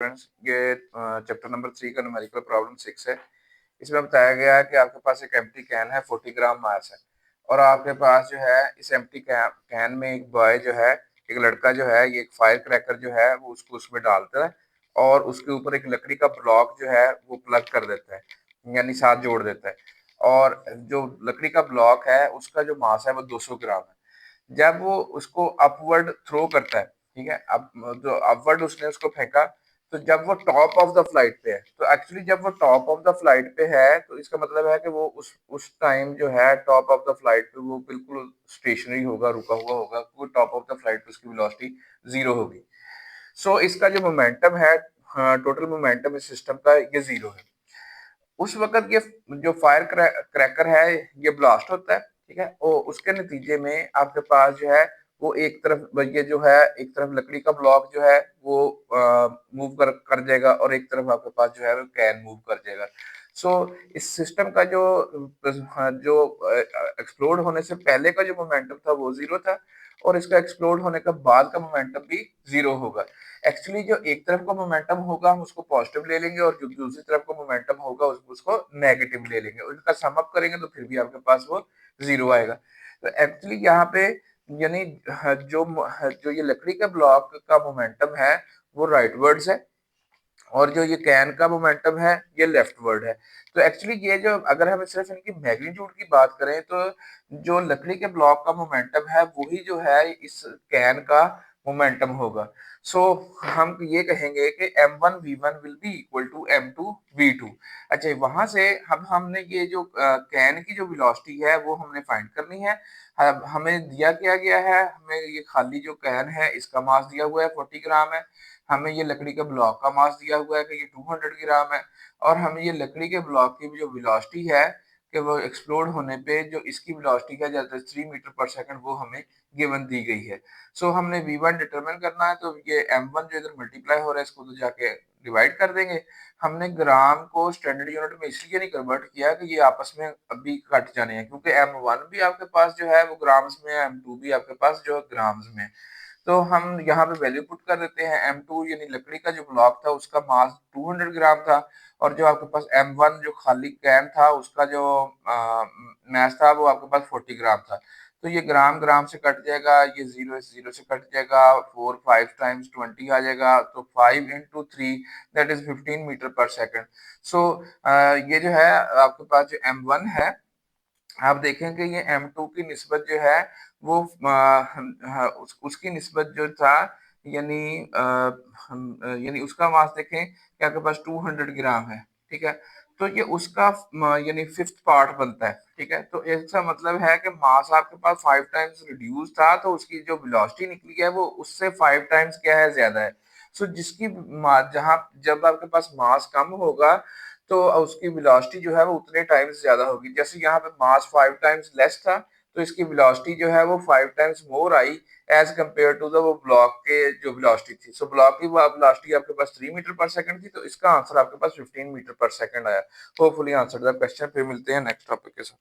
Friends, ये chapter number 3 का numerical problem 6 है। इसमें बताया गया है कि आपके पास एक एम्प्टी कैन है, 40 ग्राम मास है और आपके पास जो है इस एम्प्टी कैन में एक बॉय जो है, एक लड़का जो है, ये एक फायर क्रैकर जो है वो उसको उसमें डालता है और उसके ऊपर एक लकड़ी का ब्लॉक जो है वो प्लग कर देता है, यानी साथ जोड़ देता है। और जो लकड़ी का ब्लॉक है उसका जो मास है वो 200 ग्राम है। जब वो उसको अपवर्ड थ्रो करता है, ठीक है, अब जो अपवर्ड उसने उसको फेंका, तो जब वो टॉप ऑफ द फ्लाइट पे है, तो एक्चुअली जब वो टॉप ऑफ द फ्लाइट पे है तो इसका मतलब है कि वो उस टाइम जो है टॉप ऑफ द फ्लाइट पे वो बिल्कुल स्टेशनरी होगा, रुका हुआ होगा, वो टॉप ऑफ द फ्लाइट पे उसकी वेलोसिटी 0 होगी। सो इसका जो मोमेंटम है, टोटल मोमेंटम इस सिस्टम का ये 0 है। उस वक़्त ये जो फायर क्रैकर है ये ब्लास्ट होता है, ठीक है? और उसके नतीजे में आपके पास जो है वो एक तरफ ये जो है एक तरफ लकड़ी का ब्लॉक जो है वो मूव कर कर जाएगा और एक तरफ आपके पास जो है वो कैन मूव कर जाएगा। सो इस सिस्टम का जो एक्सप्लोड होने से पहले का जो मोमेंटम था वो 0 था और इसका एक्सप्लोड होने के बाद का मोमेंटम भी 0 होगा। एक्चुअली जो एक तरफ का मोमेंटम होगा हम उसको पॉजिटिव ले लेंगे और जो दूसरी तरफ का मोमेंटम होगा उसको नेगेटिव ले लेंगे और इनका सम अप करेंगे तो फिर भी आपके पास वो 0 आएगा। तो एक्चुअली यहाँ पे यानी जो ये लकड़ी का ब्लॉक का मोमेंटम है वो राइटवर्ड्स है और जो ये कैन का मोमेंटम है ये लेफ्टवर्ड है। तो एक्चुअली ये जो अगर हम सिर्फ इनकी मैग्नीट्यूड की बात करें तो जो लकड़ी के ब्लॉक का मोमेंटम है वही जो है इस कैन का मोमेंटम होगा। सो हम ये कहेंगे कि m1 v1 will be equal to m2 v2। अच्छा, वहां से हम हमने ये जो कैन की जो वेलोसिटी है वो हमने फाइंड करनी है। अब हमें दिया क्या गया है, हमें ये खाली जो कैन है इसका मास दिया हुआ है 40 ग्राम है, हमें ये लकड़ी के ब्लॉक का मास दिया हुआ है कि ये 200 ग्राम है और हमें ये लकड़ी के ब्लॉक की जो वेलोसिटी है कि वो एक्सप्लोड होने पे जो इसकी वेलोसिटी है जैसे 3 मीटर पर सेकंड वो हमें गिवन दी गई है। सो हमने v1 डिटरमिन करना है, तो ये m1 जो इधर मल्टीप्लाई हो रहा है इसको तो जाके डिवाइड कर देंगे। हमने ग्राम को स्टैंडर्ड यूनिट में इसलिए नहीं कन्वर्ट किया कि ये आपस में अभी कट जाने हैं, क्योंकि m1 भी आपके पास जो है वो ग्राम्स में है, m2 भी आपके पास जो है ग्राम्स में है। तो हम यहाँ पे वैल्यू पुट कर देते हैं। m2 यानी लकड़ी का जो ब्लॉक था उसका मास 200 ग्राम था और जो आपके पास m1 जो खाली कैन था उसका जो मास था वो आपके पास 40 ग्राम था। तो ये ग्राम ग्राम से कट जाएगा, ये 0 0 से कट जाएगा, 4 5 टाइम्स 20 आ जाएगा, तो 5 into 3 दैट इज 15 मीटर पर सेकंड। सो ये जो है आपके पास जो m1 है, आप देखेंगे ये m2 की निस्बत जो है वो उसकी निस्बत जो था, यानी यानी उसका मास देखें कि आपके पास 200 ग्राम है, ठीक है? तो ये उसका यानी फिफ्थ पार्ट बनता है, ठीक है? तो इसका मतलब है कि मास आपके पास 5 टाइम्स रिड्यूस था तो उसकी जो वेलोसिटी निकली है वो उससे 5 टाइम्स क्या है, ज्यादा है। सो जिसकी जहां जब आपके पास मास कम होगा तो उसकी वेलोसिटी जो है वो उतने टाइम्स ज्यादा होगी। जैसे यहाँ पे मास 5 टाइम्स लेस था तो इसकी वेलोसिटी जो है वो 5 times more I as compare to the वो ब्लॉक के जो वेलोसिटी थी। सो ब्लॉक की वेलोसिटी आपके पास 3 मीटर पर सेकंड थी, तो इसका आंसर आपके पास 15 मीटर पर सेकंड आया। Hopefully answer the question. फिर मिलते हैं नेक्स्ट टॉपिक के साथ।